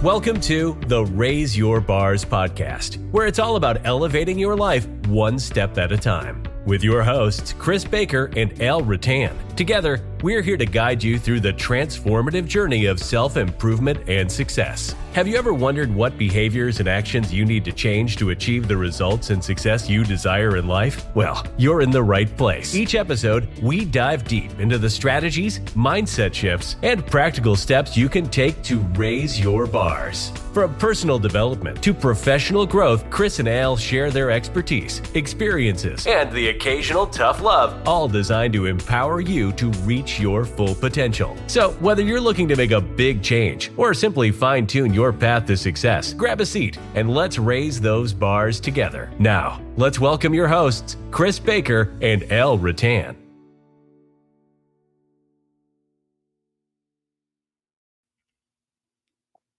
Welcome to the Raise Your Bars podcast, where it's all about elevating your life one step at a time. With your hosts, Chris Baker and Al Rattan. Together, we're here to guide you through the transformative journey of self-improvement and success. Have you ever wondered what behaviors and actions you need to change to achieve the results and success you desire in life? Well, you're in the right place. Each episode, we dive deep into the strategies, mindset shifts, and practical steps you can take to raise your bars. From personal development to professional growth, Chris and Al share their expertise, experiences, and the occasional tough love, all designed to empower you to reach your full potential. So, whether you're looking to make a big change or simply fine-tune your path to success, grab a seat and let's raise those bars together. Now, let's welcome your hosts, Chris Baker and Al Rattan.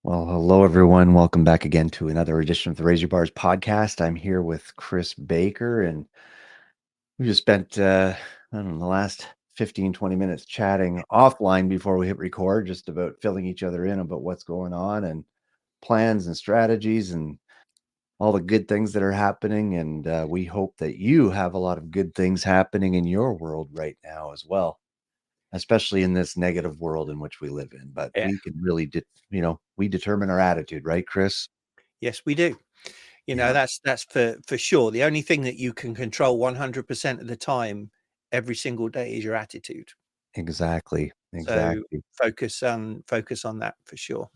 Well, hello, everyone. Welcome back again to another edition of the Raise Your Bars podcast. I'm here with Chris Baker, and we just spent, the last 15, 20 minutes chatting offline before we hit record, just about filling each other in about what's going on and plans and strategies and all the good things that are happening. And we hope that you have a lot of good things happening in your world right now as well, especially in this negative world in which we live in. But we can really, we determine our attitude, right, Chris? Yes, we do. That's for sure. The only thing that you can control 100% of the time, every single day, is your attitude. Exactly. So focus on that for sure.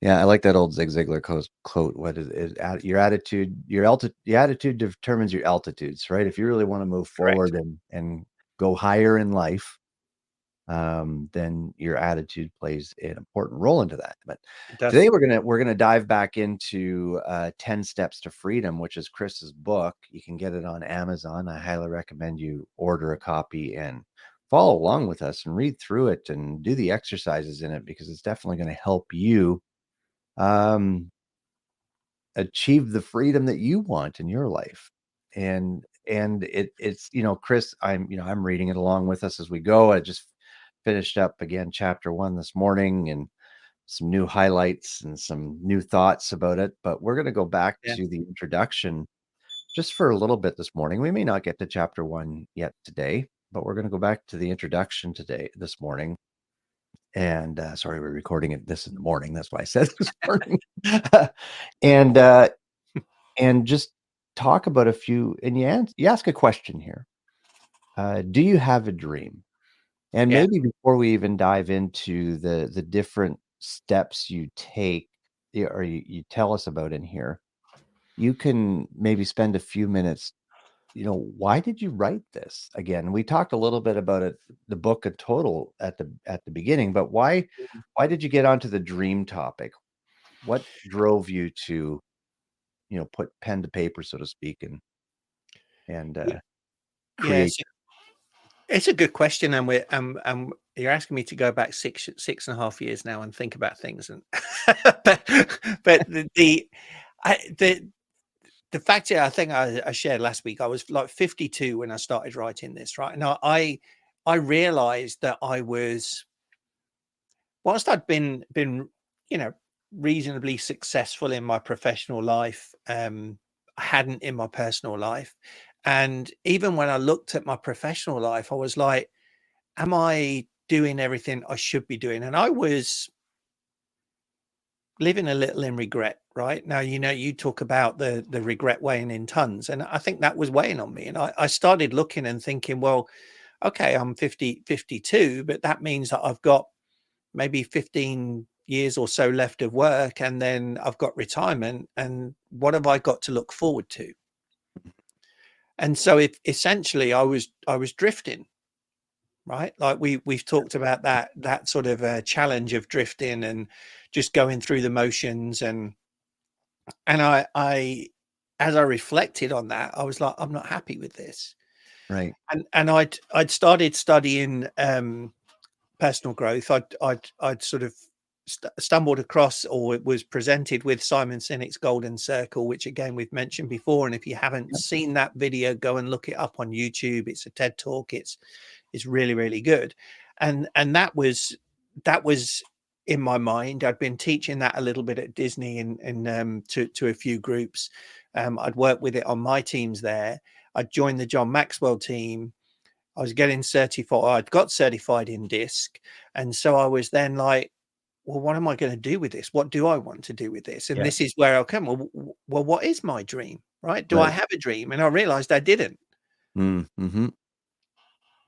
Yeah, I like that old Zig Ziglar quote. What is it? Your attitude, the attitude determines your altitudes, right? If you really want to move forward and go higher in life, then your attitude plays an important role into that. But today we're gonna dive back into 10 Steps to Freedom, which is Chris's book. You can get it on Amazon. I highly recommend you order a copy and follow along with us and read through it and do the exercises in it, because it's definitely going to help you achieve the freedom that you want in your life. And it's Chris, I'm reading it along with us as we go. I just finished up again chapter 1 this morning, and some new highlights and some new thoughts about it. But we're going to go back to the introduction just for a little bit this morning. We may not get to chapter 1 yet today, but we're going to go back to the introduction this morning. And sorry, we're recording this in the morning. That's why I said this morning. and just talk about a few. And you ask a question here. Do you have a dream? And maybe before we even dive into the different steps you take, or you tell us about in here, you can maybe spend a few minutes. Why did you write this? Again, we talked a little bit about it, the book in total at the beginning, but why did you get onto the dream topic? What drove you to, put pen to paper, so to speak, and create? It's a good question, and you're asking me to go back 6.5 years now and think about things, and but the fact is, I think I shared last week, I was like 52 when I started writing this, right? And I realized that whilst I'd been reasonably successful in my professional life, I hadn't in my personal life. And even when I looked at my professional life, I was like, am I doing everything I should be doing? And I was living a little in regret, right? Now, you talk about the regret weighing in tons, and I think that was weighing on me. And I started looking and thinking, well, okay, I'm 52, but that means that I've got maybe 15 years or so left of work, and then I've got retirement. And what have I got to look forward to? And so essentially I was drifting, right? Like we've talked about that sort of challenge of drifting and just going through the motions. And I as I reflected on that, I was like, I'm not happy with this. Right. And I'd started studying personal growth. I'd sort of stumbled across, or it was presented with, Simon Sinek's Golden Circle, which again we've mentioned before. And if you haven't seen that video, go and look it up on YouTube. It's a TED Talk. It's really, really good. And that was in my mind. I'd been teaching that a little bit at Disney and to a few groups. I'd worked with it on my teams there. I'd joined the John Maxwell team. I was getting certified. I'd got certified in DISC. And so I was then like, well, what am I going to do with this? What do I want to do with this? And this is where I'll come. Well, what is my dream? Right? Do I have a dream? And I realized I didn't. Mm-hmm.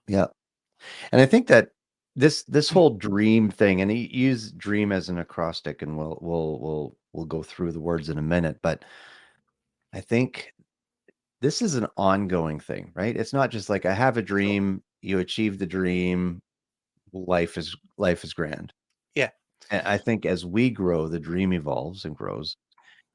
Yeah. And I think that this whole dream thing, and he used dream as an acrostic, and we'll go through the words in a minute, but I think this is an ongoing thing, right? It's not just like I have a dream, you achieve the dream, life is grand. Yeah. And I think as we grow, the dream evolves and grows.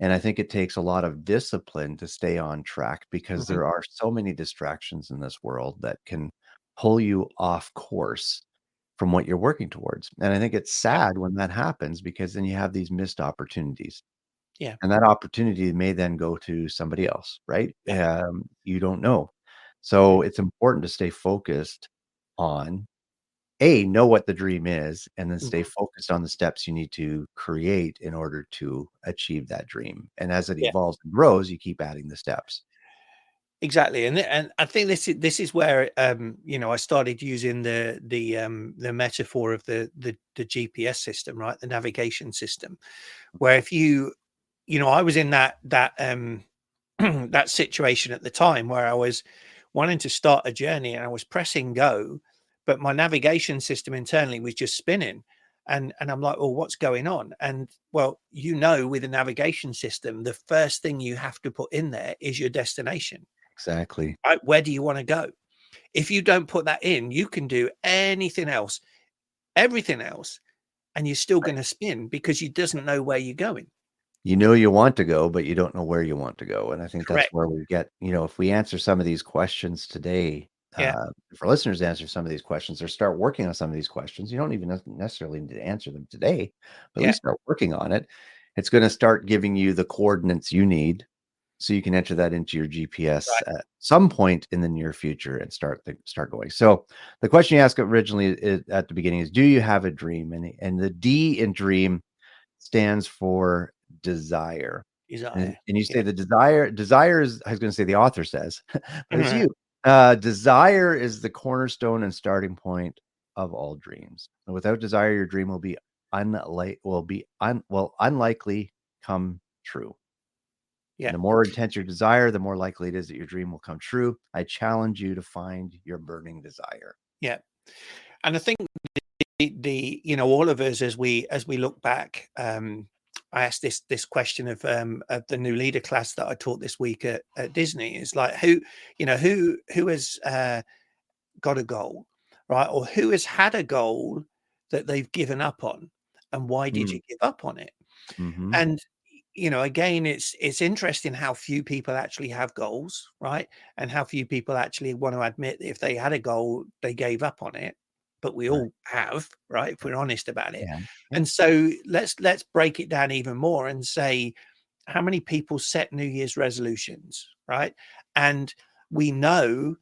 And I think it takes a lot of discipline to stay on track because there are so many distractions in this world that can pull you off course from what you're working towards. And I think it's sad when that happens because then you have these missed opportunities. Yeah. And that opportunity may then go to somebody else, right? You don't know. So it's important to stay focused on know what the dream is, and then stay focused on the steps you need to create in order to achieve that dream. And as it evolves and grows, you keep adding the steps. Exactly, and I think this is where I started using the metaphor of the GPS system, right? The navigation system, where if I was in that that situation at the time where I was wanting to start a journey and I was pressing go, but my navigation system internally was just spinning. And I'm like, well, what's going on? And well, with a navigation system, the first thing you have to put in there is your destination. Exactly. Right? Where do you want to go? If you don't put that in, you can do anything else, everything else, and you're still going to spin because you doesn't know where you're going. You know you want to go, but you don't know where you want to go. And I think Correct. that's where we get, if we answer some of these questions today, for listeners to answer some of these questions or start working on some of these questions, you don't even necessarily need to answer them today, but at least start working on it. It's going to start giving you the coordinates you need so you can enter that into your GPS at some point in the near future and start going. So the question you asked originally at the beginning is, do you have a dream? And the D in dream stands for desire. And you say the desire is, I was going to say the author says, but it's you. Desire is the cornerstone and starting point of all dreams. And without desire, your dream will be unlikely come true. Yeah. And the more intense your desire, the more likely it is that your dream will come true. I challenge you to find your burning desire. Yeah. And I think all of us as we look back, I asked this question of the new leader class that I taught this week at Disney is like, who has got a goal, right? Or who has had a goal that they've given up on, and why did you give up on it? And again, it's interesting how few people actually have goals, right? And how few people actually want to admit that if they had a goal, they gave up on it. But we all have, right? If we're honest about it. Yeah. And so let's break it down even more and say, how many people set New Year's resolutions, right? And we know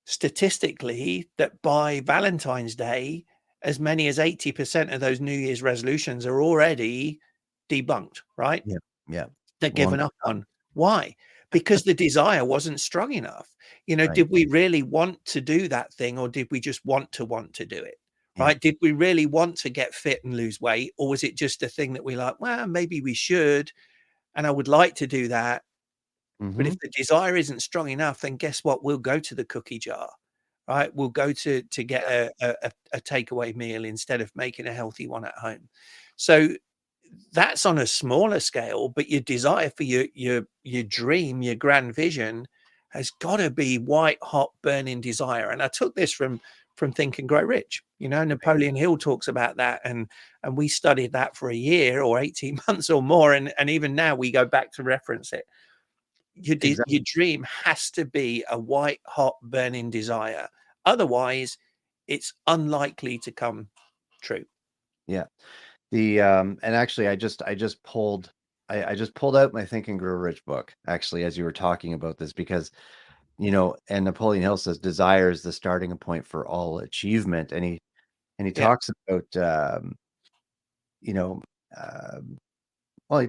statistically that by Valentine's Day, as many as 80% of those New Year's resolutions are already debunked, right? Yeah. They're given up on. Why? Because the desire wasn't strong enough. Did we really want to do that thing, or did we just want to do it? Right? Did we really want to get fit and lose weight, or was it just a thing that we like, well, maybe we should, and I would like to do that. But if the desire isn't strong enough, then guess what? We'll go to the cookie jar, right? We'll go to get a takeaway meal instead of making a healthy one at home. So that's on a smaller scale, but your desire for your dream, your grand vision has got to be white hot burning desire. And I took this from Think and Grow Rich. Napoleon Hill talks about that, and we studied that for a year or 18 months or more, and even now we go back to reference it. Your dream has to be a white hot burning desire, otherwise it's unlikely to come true. Yeah. And actually I just pulled out my Think and Grow Rich book, actually, as you were talking about this, because and Napoleon Hill says desire is the starting point for all achievement, and he talks about you know, well,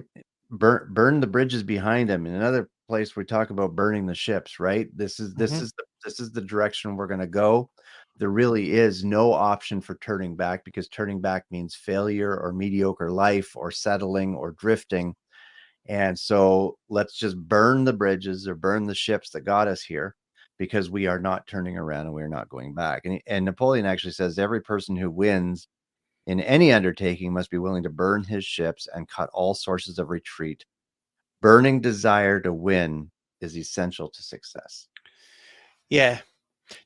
burn the bridges behind them. In another place, we talk about burning the ships, right? This is the direction we're going to go. There really is no option for turning back, because turning back means failure or mediocre life or settling or drifting. And so let's just burn the bridges or burn the ships that got us here, because we are not turning around and we're not going back. And Napoleon actually says every person who wins in any undertaking must be willing to burn his ships and cut all sources of retreat. Burning desire to win is essential to success. Yeah.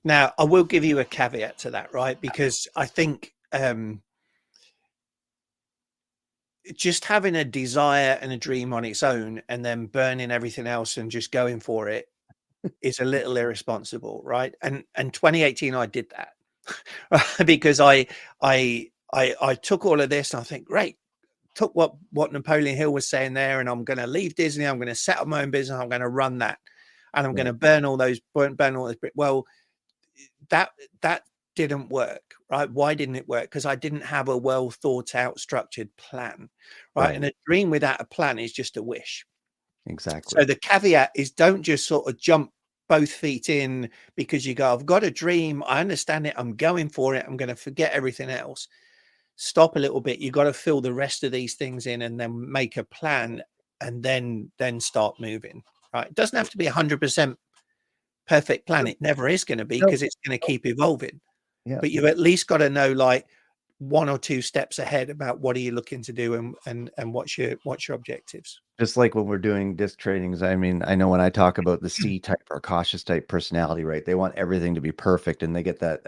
Now, I will give you a caveat to that, right? Because I think just having a desire and a dream on its own and then burning everything else and just going for it is a little irresponsible, right? And 2018, I did that because I took all of this and I think, great, took what Napoleon Hill was saying there, and I'm going to leave Disney. I'm going to set up my own business. I'm going to run that, and I'm going to burn all those. Well, that didn't work, right? Why didn't it work? Because I didn't have a well thought out, structured plan, right? And a dream without a plan is just a wish. Exactly. So the caveat is, don't just sort of jump both feet in because you go, I've got a dream, I understand it, I'm going for it, I'm going to forget everything else. Stop a little bit. You got to fill the rest of these things in and then make a plan, and then start moving, right? It doesn't have to be 100% perfect plan. It never is going to be, because it's going to keep evolving. Yeah. But you've at least got to know like 1 or 2 steps ahead about what are you looking to do, and what's your objectives. Just like when we're doing disc trainings, I mean, I know when I talk about the C type or cautious type personality, right? They want everything to be perfect, and they get that,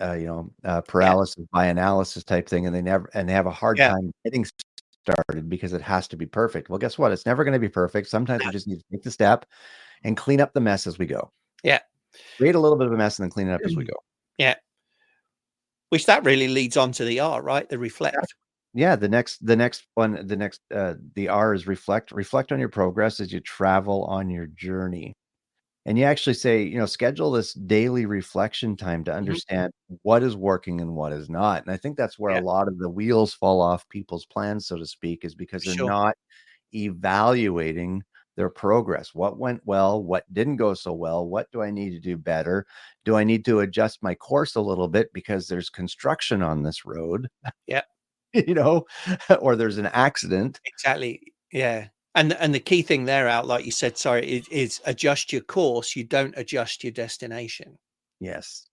paralysis by analysis type thing, and they have a hard time getting started because it has to be perfect. Well, guess what? It's never going to be perfect. Sometimes we just need to take the step and clean up the mess as we go. Yeah. Create a little bit of a mess and then clean it up as we go. Yeah. Which that really leads on to the R, right? The reflect. Yeah, the next one, the R is reflect. Reflect on your progress as you travel on your journey. And you actually say, schedule this daily reflection time to understand what is working and what is not. And I think that's where a lot of the wheels fall off people's plans, so to speak, is because they're not evaluating their progress. What went well? What didn't go so well? What do I need to do better? Do I need to adjust my course a little bit because there's construction on this road? Yeah. Or there's an accident. Exactly. Yeah. And the key thing there, Al, like you said, is adjust your course. You don't adjust your destination. Yes.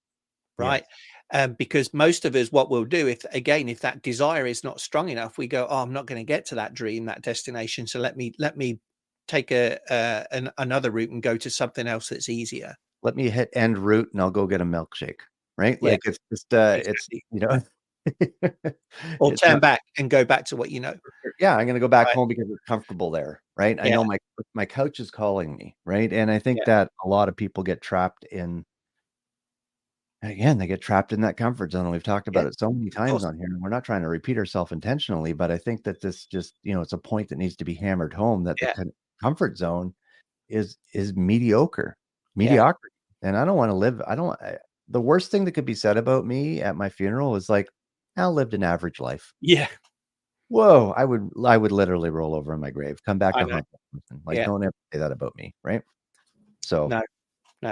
Right. Yes. Because most of us, what we'll do, if that desire is not strong enough, we go, oh, I'm not going to get to that dream, that destination. So let me take another route and go to something else that's easier. Let me hit end route and I'll go get a milkshake. Right. Yeah. Like it's just, exactly. Or turn back and go back to what you know. Yeah, I'm going to go back home because it's comfortable there, right? I know my couch is calling me, right? And I think that a lot of people get trapped in, again, they get trapped in that comfort zone. We've talked about it so many times on here, and we're not trying to repeat ourselves intentionally, but I think that this just, it's a point that needs to be hammered home, that the comfort zone is mediocrity. And I don't want to live, the worst thing that could be said about me at my funeral is like, I lived an average life. Yeah. Whoa, I would literally roll over in my grave, come back to haunt something. Like, don't ever say that about me, right? So, no.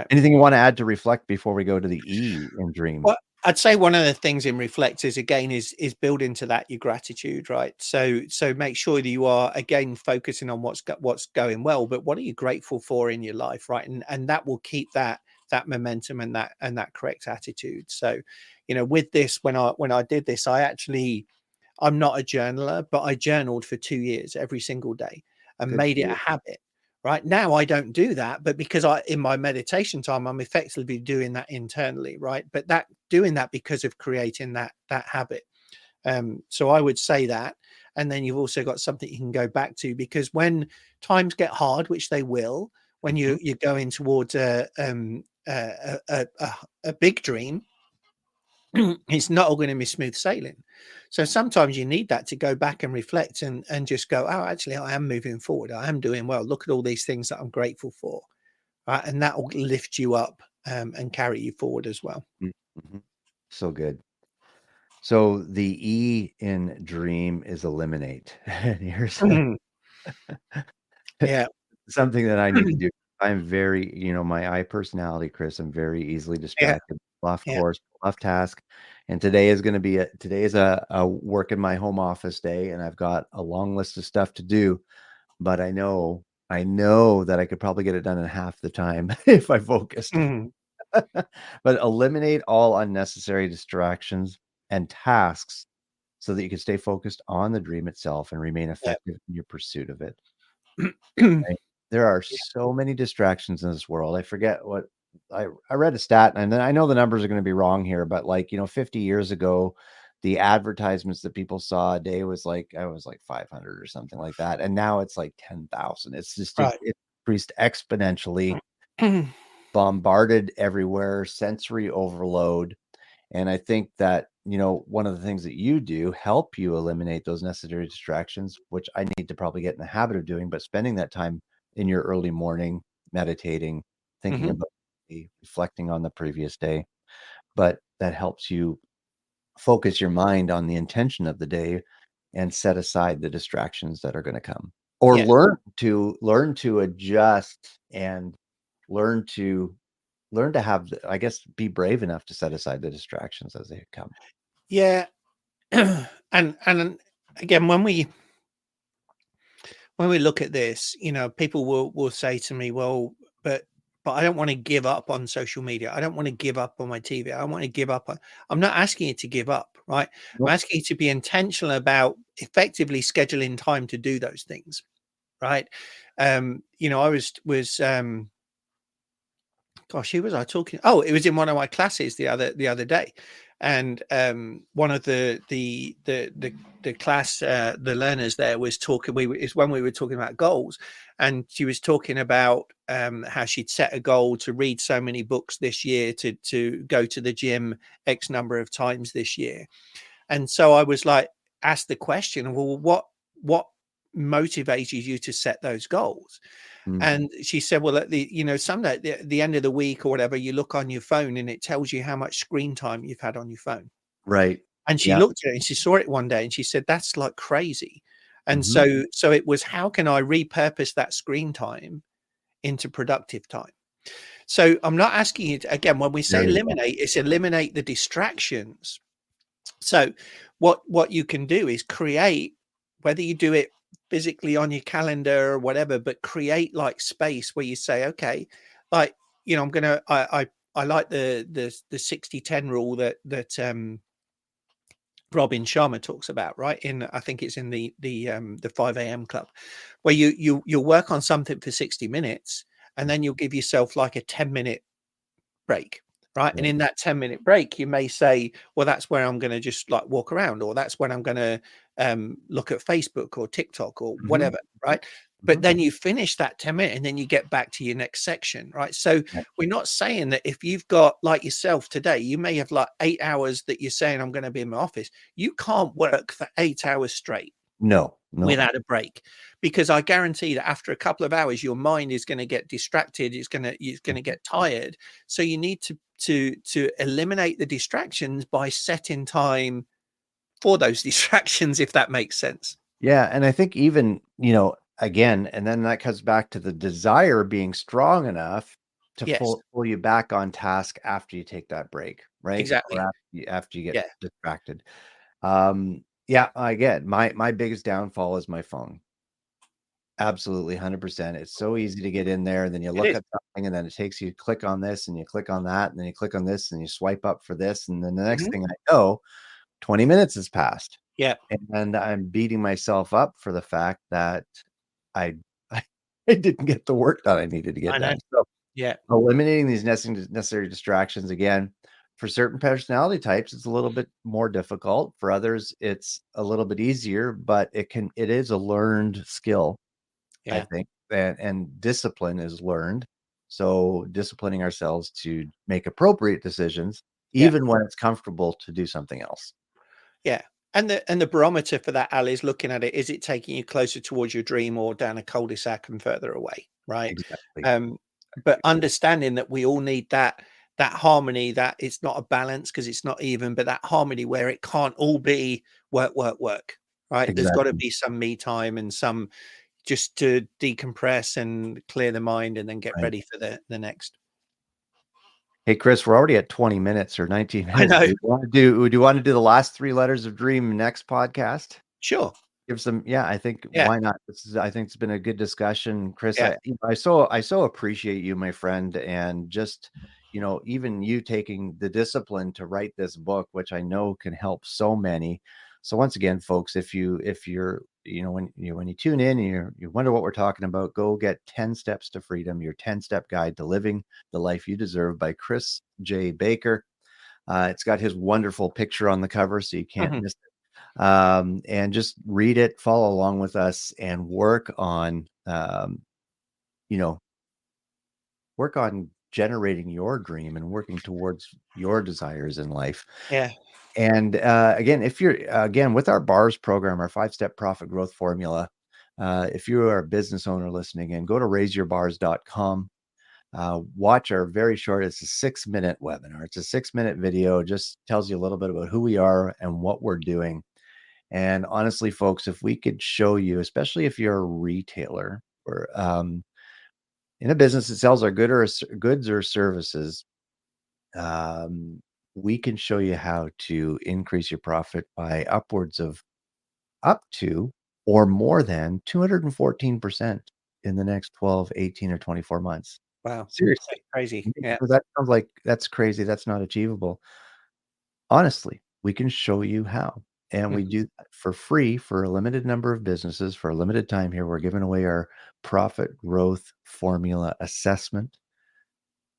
Anything you want to add to reflect before we go to the E in dream? Well, I'd say one of the things in reflect is build into that your gratitude, right? So make sure that you are again focusing on what's going well, but what are you grateful for in your life, right? And that will keep that momentum and that correct attitude. So, with this, when I did this, I'm not a journaler, but I journaled for 2 years every single day and made it a habit. Right now, I don't do that, but because in my meditation time, I'm effectively doing that internally, right? But doing that because of creating that habit. So I would say that, and then you've also got something you can go back to, because when times get hard, which they will, when you're going towards a big dream, it's not all going to be smooth sailing. So sometimes you need that to go back and reflect and just go, oh, actually, I am moving forward. I am doing well. Look at all these things that I'm grateful for. Right. And that will lift you up and carry you forward as well. So good. So the E in dream is eliminate. And here's Mhm. Yeah. something that I need to do. I'm very, my I personality, Chris, I'm very easily Yeah. distracted, off Yeah. course, off task. And today is going to be today is a work in my home office day, and I've got a long list of stuff to do, but I know that I could probably get it done in half the time if I focused. Mhm. But eliminate all unnecessary distractions and tasks so that you can stay focused on the dream itself and remain Yeah. effective in your pursuit of it. Right? There are so many distractions in this world. I forget what I read a stat, and then I know the numbers are going to be wrong here, but 50 years ago, the advertisements that people saw a day was I was like 500 or something like that, and now it's like 10,000. It's just Right. it increased exponentially, bombarded everywhere, sensory overload. And I think that, one of the things that you do help you eliminate those necessary distractions, which I need to probably get in the habit of doing, but spending that time in your early morning, meditating, thinking Mhm. about reflecting on the previous day. But that helps you focus your mind on the intention of the day and set aside the distractions that are going to come. Or Yes. learn to adjust and learn to have I guess be brave enough to set aside the distractions as they come. Yeah. And again, when we look at this, people will say to me, "Well, but I don't want to give up on social media. I don't want to give up on my TV. I don't want to give up on." I'm not asking you to give up, right? I'm Nope. asking you to be intentional about effectively scheduling time to do those things, right? I was gosh, who was I talking? Oh, it was in one of my classes the other day, and one of the class the learners there was talking. It's when we were talking about goals, and she was talking about how she'd set a goal to read so many books this year, to go to the gym X number of times this year, and so I was like, asked the question, well, what motivated you to set those goals? Mm. And she said, well, at someday at the end of the week or whatever, you look on your phone and it tells you how much screen time you've had on your phone. Right. And she Yeah. looked at it and she saw it one day and she said, that's like crazy. And Mhm. so it was, how can I repurpose that screen time into productive time? So I'm not asking you to, again, when we say There you go. eliminate, it's eliminate the distractions. So what you can do is create, whether you do it physically on your calendar or whatever, but create like space where you say, okay, like, I'm gonna I like the 60-10 rule that Robin Sharma talks about, right? I think it's in the 5 a.m. club, where you'll work on something for 60 minutes and then you'll give yourself like a 10-minute break, right? And Right. in that 10-minute break, you may say, well, that's where I'm going to just like walk around, or that's when I'm going to look at Facebook or TikTok or Mhm. whatever, right? But Mhm. then you finish that 10 minutes and then you get back to your next section, right? So Yeah. we're not saying that if you've got, like yourself today, you may have like 8 hours that you're saying, I'm going to be in my office. You can't work for 8 hours straight No. No. without a break, because I guarantee that after a couple of hours your mind is going to get distracted, it's going to Mhm. get tired. So you need to eliminate the distractions by setting time for those distractions, if that makes sense. Yeah, and I think even, again, and then that comes back to the desire being strong enough to Yes, pull you back on task after you take that break, right? Or exactly. after you get Yeah. distracted. Yeah, again, my biggest downfall is my phone. Absolutely, 100%. It's so easy to get in there, and then you It look is. at something, and then it takes you click on this, and you click on that, and then you click on this, and you swipe up for this, and then the next Mhm. thing I know, 20 minutes has passed, Yeah. and I'm beating myself up for the fact that I I didn't get the work done I needed to get I know. done. So, Yeah. eliminating these necessary distractions, again, for certain personality types, it's a little bit more difficult. For others, it's a little bit easier, but it is a learned skill. I Yeah. think, and discipline is learned. So disciplining ourselves to make appropriate decisions, Yeah. even when it's comfortable to do something else. Yeah. And the barometer for that, Al, is looking at it, is it taking you closer towards your dream or down a cul-de-sac and further away, right? Exactly. Um, but understanding that we all need that harmony, that it's not a balance because it's not even, but that harmony where it can't all be work, work, work, right? There's got to Exactly. be some me time and some just to decompress and clear the mind and then get Right. ready for the next. Hey, Chris, we're already at 20 minutes or 19 I minutes. know. Do you want to do the last 3 letters of dream next podcast? Sure. Give some, yeah, I think Yeah. why not? I think it's been a good discussion, Chris. Yeah. I so appreciate you, my friend, and just, even you taking the discipline to write this book, which I know can help so many. So once again, folks, if you're, when you tune in and you wonder what we're talking about, go get 10 Steps to Freedom, your 10-step guide to living the life you deserve by Chris J. Baker. It's got his wonderful picture on the cover, so you can't miss it. And just read it, follow along with us, and work on generating your dream and working towards your desires in life. Yeah. And again, if you're with our BARS program, our 5-step profit growth formula, if you are a business owner listening in, go to raiseyourbars.com. Watch our very short, it's a 6-minute webinar. It's a 6-minute video, just tells you a little bit about who we are and what we're doing. And honestly, folks, if we could show you, especially if you're a retailer or in a business that sells our goods or services, we can show you how to increase your profit by upwards of up to or more than 214% in the next 12, 18, or 24 months. Wow. Seriously. Crazy. Yeah. So that sounds like that's crazy. That's not achievable. Honestly, we can show you how. And we do that for free for a limited number of businesses for a limited time here. We're giving away our profit growth formula assessment.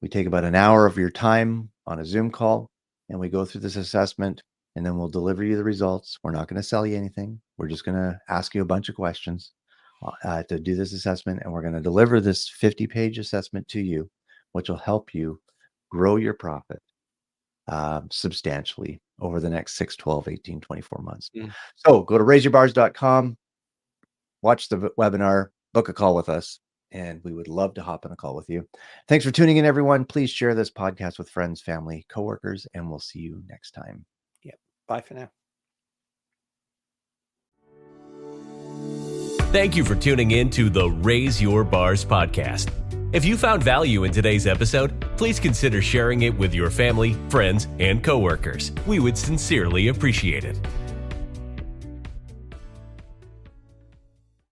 We take about an hour of your time on a Zoom call, and we go through this assessment, and then we'll deliver you the results. We're not going to sell you anything. We're just going to ask you a bunch of questions to do this assessment, and we're going to deliver this 50-page assessment to you, which will help you grow your profit substantially over the next 6, 12, 18, 24 months. So go to raiseyourbars.com, watch the webinar, book a call with us, and we would love to hop on a call with you. Thanks for tuning in, everyone. Please share this podcast with friends, family, coworkers, and we'll see you next time. Yep. Bye for now. Thank you for tuning in to the Raise Your Bars podcast. If you found value in today's episode, please consider sharing it with your family, friends, and coworkers. We would sincerely appreciate it.